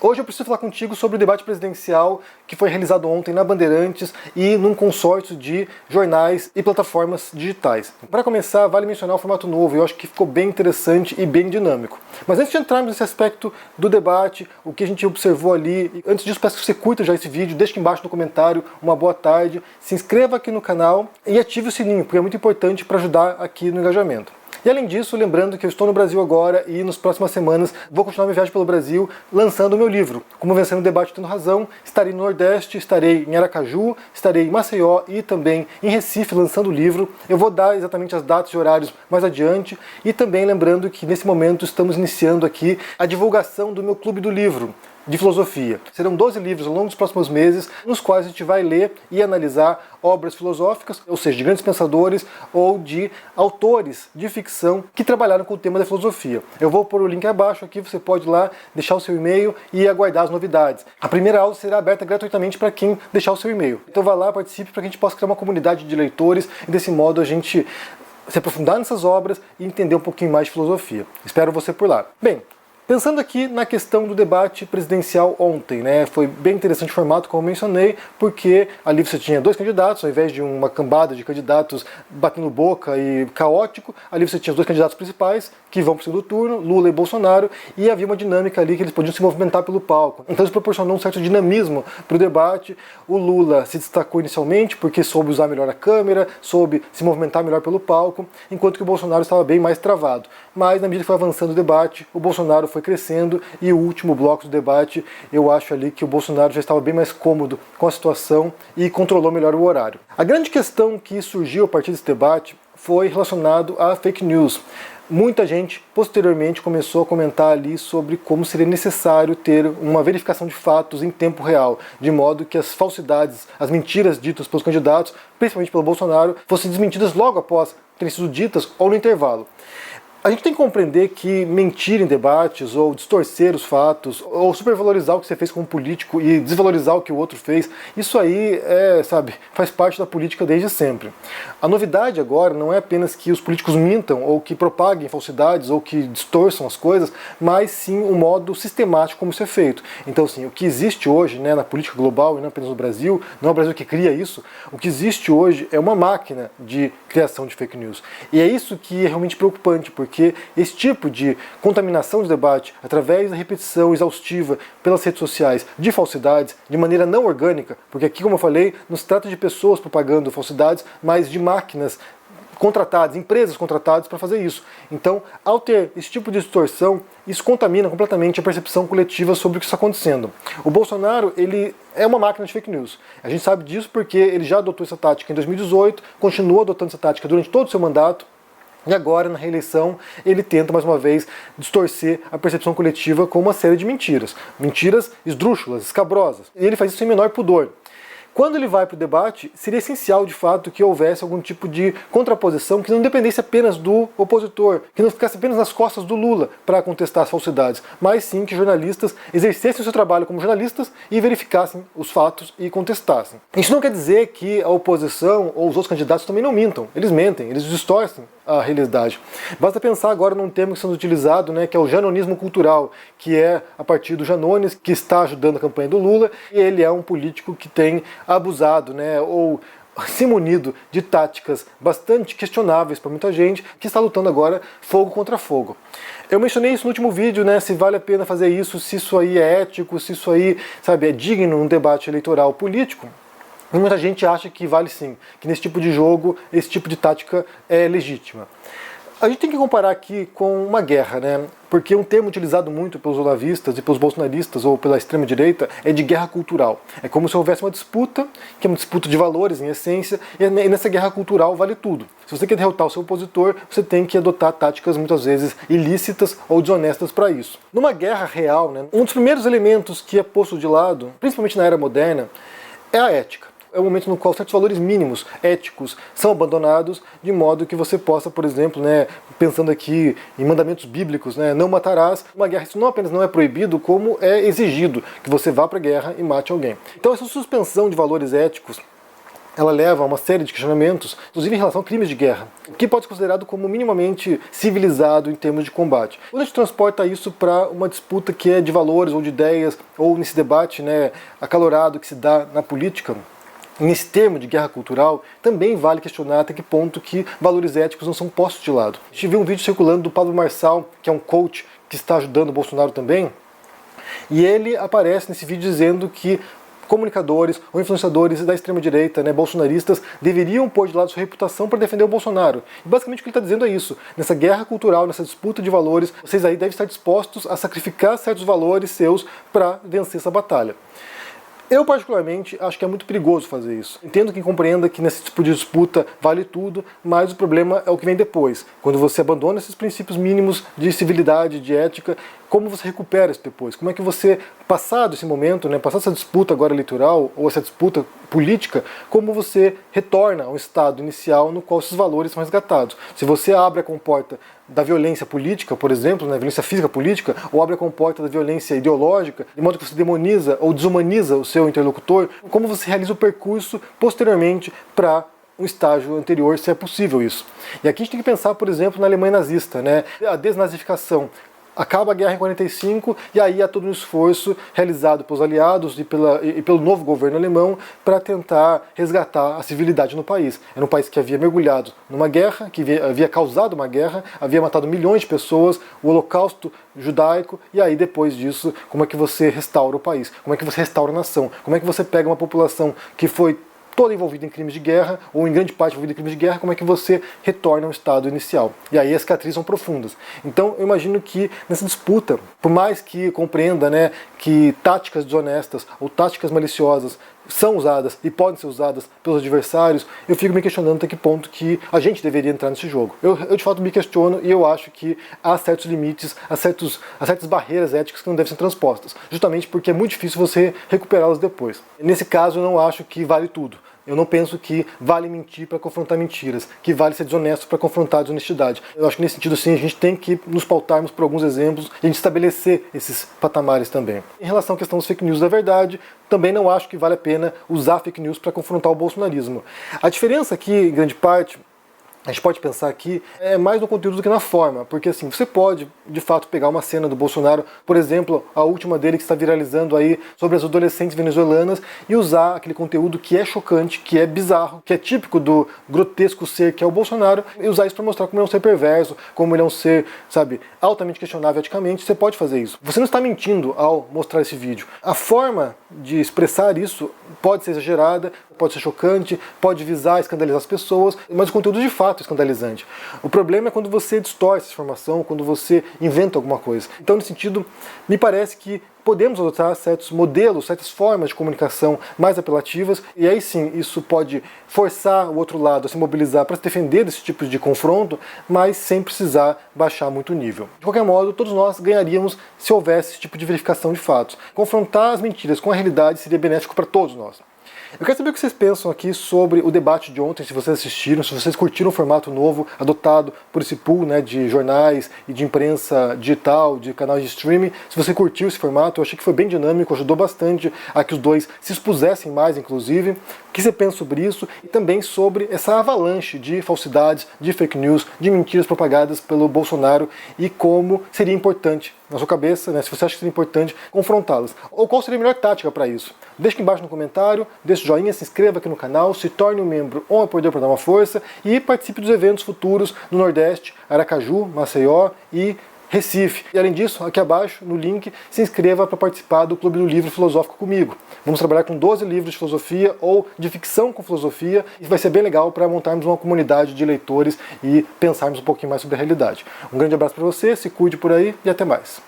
Hoje eu preciso falar contigo sobre o debate presidencial que foi realizado ontem na Bandeirantes e num consórcio de jornais e plataformas digitais. Para começar, vale mencionar o formato novo, eu acho que ficou bem interessante e bem dinâmico. Mas antes de entrarmos nesse aspecto do debate, o que a gente observou ali, antes disso peço que você curta já esse vídeo, deixe aqui embaixo no comentário uma boa tarde, se inscreva aqui no canal e ative o sininho, porque é muito importante para ajudar aqui no engajamento. E além disso, lembrando que eu estou no Brasil agora e nas próximas semanas vou continuar minha viagem pelo Brasil lançando o meu livro, Como Vencer no Debate Tendo Razão. Estarei no Nordeste, estarei em Aracaju, estarei em Maceió e também em Recife lançando o livro. Eu vou dar exatamente as datas e horários mais adiante e também lembrando que nesse momento estamos iniciando aqui a divulgação do meu Clube do Livro de filosofia. Serão 12 livros ao longo dos próximos meses, nos quais a gente vai ler e analisar obras filosóficas, ou seja, de grandes pensadores ou de autores de ficção que trabalharam com o tema da filosofia. Eu vou pôr o link abaixo aqui, você pode ir lá deixar o seu e-mail e aguardar as novidades. A primeira aula será aberta gratuitamente para quem deixar o seu e-mail. Então vá lá, participe para que a gente possa criar uma comunidade de leitores e desse modo a gente se aprofundar nessas obras e entender um pouquinho mais de filosofia. Espero você por lá. Bem, pensando aqui na questão do debate presidencial ontem, foi bem interessante o formato, como eu mencionei, porque ali você tinha dois candidatos, ao invés de uma cambada de candidatos batendo boca e caótico, ali você tinha os dois candidatos principais, que vão para o segundo turno, Lula e Bolsonaro, e havia uma dinâmica ali que eles podiam se movimentar pelo palco. Então isso proporcionou um certo dinamismo para o debate. O Lula se destacou inicialmente porque soube usar melhor a câmera, soube se movimentar melhor pelo palco, enquanto que o Bolsonaro estava bem mais travado. Mas na medida que foi avançando o debate, o Bolsonaro foi crescendo e o último bloco do debate, eu acho ali que o Bolsonaro já estava bem mais cômodo com a situação e controlou melhor o horário. A grande questão que surgiu a partir desse debate foi relacionado a fake news. Muita gente, posteriormente, começou a comentar ali sobre como seria necessário ter uma verificação de fatos em tempo real, de modo que as falsidades, as mentiras ditas pelos candidatos, principalmente pelo Bolsonaro, fossem desmentidas logo após terem sido ditas ou no intervalo. A gente tem que compreender que mentir em debates, ou distorcer os fatos, ou supervalorizar o que você fez como político e desvalorizar o que o outro fez, isso aí faz parte da política desde sempre. A novidade agora não é apenas que os políticos mintam, ou que propaguem falsidades, ou que distorçam as coisas, mas sim o modo sistemático como isso é feito. Então, assim, o que existe hoje na política global, e não apenas no Brasil, não é o Brasil que cria isso, o que existe hoje é uma máquina de criação de fake news. E é isso que é realmente preocupante, porque esse tipo de contaminação de debate, através da repetição exaustiva pelas redes sociais de falsidades, de maneira não orgânica, porque aqui, como eu falei, não se trata de pessoas propagando falsidades, mas de máquinas contratadas, empresas contratadas para fazer isso. Então, ao ter esse tipo de distorção, isso contamina completamente a percepção coletiva sobre o que está acontecendo. O Bolsonaro, ele é uma máquina de fake news. A gente sabe disso porque ele já adotou essa tática em 2018, continua adotando essa tática durante todo o seu mandato, e agora, na reeleição, ele tenta, mais uma vez, distorcer a percepção coletiva com uma série de mentiras. Mentiras esdrúxulas, escabrosas. E ele faz isso sem menor pudor. Quando ele vai para o debate, seria essencial, de fato, que houvesse algum tipo de contraposição que não dependesse apenas do opositor, que não ficasse apenas nas costas do Lula para contestar as falsidades, mas sim que jornalistas exercessem o seu trabalho como jornalistas e verificassem os fatos e contestassem. Isso não quer dizer que a oposição ou os outros candidatos também não mintam. Eles mentem, eles distorcem a realidade. Basta pensar agora num termo que está sendo utilizado, que é o janonismo cultural, que é a partir do Janones, que está ajudando a campanha do Lula, e ele é um político que tem abusado, ou se munido de táticas bastante questionáveis para muita gente, que está lutando agora fogo contra fogo. Eu mencionei isso no último vídeo, se vale a pena fazer isso, se isso aí é ético, se isso aí, é digno num debate eleitoral político. E muita gente acha que vale sim, que nesse tipo de jogo, esse tipo de tática é legítima. A gente tem que comparar aqui com uma guerra, porque um termo utilizado muito pelos olavistas e pelos bolsonaristas ou pela extrema-direita é de guerra cultural. É como se houvesse uma disputa, que é uma disputa de valores em essência, e nessa guerra cultural vale tudo. Se você quer derrotar o seu opositor, você tem que adotar táticas muitas vezes ilícitas ou desonestas para isso. Numa guerra real, um dos primeiros elementos que é posto de lado, principalmente na era moderna, é a ética. É o momento no qual certos valores mínimos éticos são abandonados, de modo que você possa, por exemplo, pensando aqui em mandamentos bíblicos, não matarás. Uma guerra, isso não apenas não é proibido, como é exigido que você vá para a guerra e mate alguém. Então essa suspensão de valores éticos ela leva a uma série de questionamentos, inclusive em relação a crimes de guerra, o que pode ser considerado como minimamente civilizado em termos de combate. Quando a gente transporta isso para uma disputa que é de valores ou de ideias, ou nesse debate, né, acalorado que se dá na política, nesse termo de guerra cultural, também vale questionar até que ponto que valores éticos não são postos de lado. A gente viu um vídeo circulando do Pablo Marçal, que é um coach que está ajudando o Bolsonaro também, e ele aparece nesse vídeo dizendo que comunicadores ou influenciadores da extrema-direita, né, bolsonaristas, deveriam pôr de lado sua reputação para defender o Bolsonaro. E basicamente o que ele está dizendo é isso. Nessa guerra cultural, nessa disputa de valores, vocês aí devem estar dispostos a sacrificar certos valores seus para vencer essa batalha. Eu, particularmente, acho que é muito perigoso fazer isso. Entendo quem compreenda que nesse tipo de disputa vale tudo, mas o problema é o que vem depois. Quando você abandona esses princípios mínimos de civilidade, de ética, como você recupera isso depois? Como é que você, passado esse momento, né, passado essa disputa agora eleitoral, ou essa disputa política, como você retorna ao estado inicial no qual esses valores são resgatados? Se você abre a comporta da violência política, por exemplo, né, violência física política, ou abre a comporta da violência ideológica, de modo que você demoniza ou desumaniza o seu interlocutor, como você realiza o percurso posteriormente para um estágio anterior, se é possível isso. E aqui a gente tem que pensar, por exemplo, na Alemanha nazista, né, a desnazificação. Acaba a guerra em 45 e aí há todo um esforço realizado pelos aliados e pelo novo governo alemão para tentar resgatar a civilidade no país. Era um país que havia mergulhado numa guerra, que havia causado uma guerra, havia matado milhões de pessoas, o holocausto judaico, e aí depois disso, como é que você restaura o país? Como é que você restaura a nação? Como é que você pega uma população que foi toda envolvida em crimes de guerra, ou em grande parte envolvida em crimes de guerra, como é que você retorna ao estado inicial? E aí as cicatrizes são profundas. Então eu imagino que nessa disputa, por mais que compreenda, né, que táticas desonestas ou táticas maliciosas são usadas e podem ser usadas pelos adversários, eu fico me questionando até que ponto que a gente deveria entrar nesse jogo. Eu de fato me questiono e eu acho que há certos limites, há certas barreiras éticas que não devem ser transpostas, justamente porque é muito difícil você recuperá-las depois. Nesse caso eu não acho que vale tudo. Eu não penso que vale mentir para confrontar mentiras, que vale ser desonesto para confrontar a desonestidade. Eu acho que nesse sentido, sim, a gente tem que nos pautarmos por alguns exemplos e a gente estabelecer esses patamares também. Em relação à questão dos fake news da verdade, também não acho que vale a pena usar fake news para confrontar o bolsonarismo. A diferença aqui, em grande parte, a gente pode pensar aqui, é mais no conteúdo do que na forma, porque assim, você pode, de fato, pegar uma cena do Bolsonaro, por exemplo, a última dele que está viralizando aí sobre as adolescentes venezuelanas, e usar aquele conteúdo que é chocante, que é bizarro, que é típico do grotesco ser que é o Bolsonaro, e usar isso para mostrar como ele é um ser perverso, como ele é um ser, sabe, altamente questionável eticamente. Você pode fazer isso. Você não está mentindo ao mostrar esse vídeo. A forma de expressar isso pode ser exagerada, pode ser chocante, pode visar escandalizar as pessoas, mas o conteúdo de fato é escandalizante. O problema é quando você distorce essa informação, quando você inventa alguma coisa. Então, nesse sentido, me parece que podemos adotar certos modelos, certas formas de comunicação mais apelativas, e aí sim, isso pode forçar o outro lado a se mobilizar para se defender desse tipo de confronto, mas sem precisar baixar muito o nível. De qualquer modo, todos nós ganharíamos se houvesse esse tipo de verificação de fatos. Confrontar as mentiras com a realidade seria benéfico para todos nós. Eu quero saber o que vocês pensam aqui sobre o debate de ontem, se vocês assistiram, se vocês curtiram o formato novo adotado por esse pool, né, de jornais e de imprensa digital, de canais de streaming. Se você curtiu esse formato, eu achei que foi bem dinâmico, ajudou bastante a que os dois se expusessem mais, inclusive. O que você pensa sobre isso? E também sobre essa avalanche de falsidades, de fake news, de mentiras propagadas pelo Bolsonaro e como seria importante, na sua cabeça, né, se você acha que seria importante, confrontá-las. Ou qual seria a melhor tática para isso? Deixe aqui embaixo no comentário, deixe o joinha, se inscreva aqui no canal, se torne um membro ou um apoiador para dar uma força e participe dos eventos futuros no Nordeste, Aracaju, Maceió e Recife. E além disso, aqui abaixo, no link, se inscreva para participar do Clube do Livro Filosófico comigo. Vamos trabalhar com 12 livros de filosofia ou de ficção com filosofia e vai ser bem legal para montarmos uma comunidade de leitores e pensarmos um pouquinho mais sobre a realidade. Um grande abraço para você, se cuide por aí e até mais.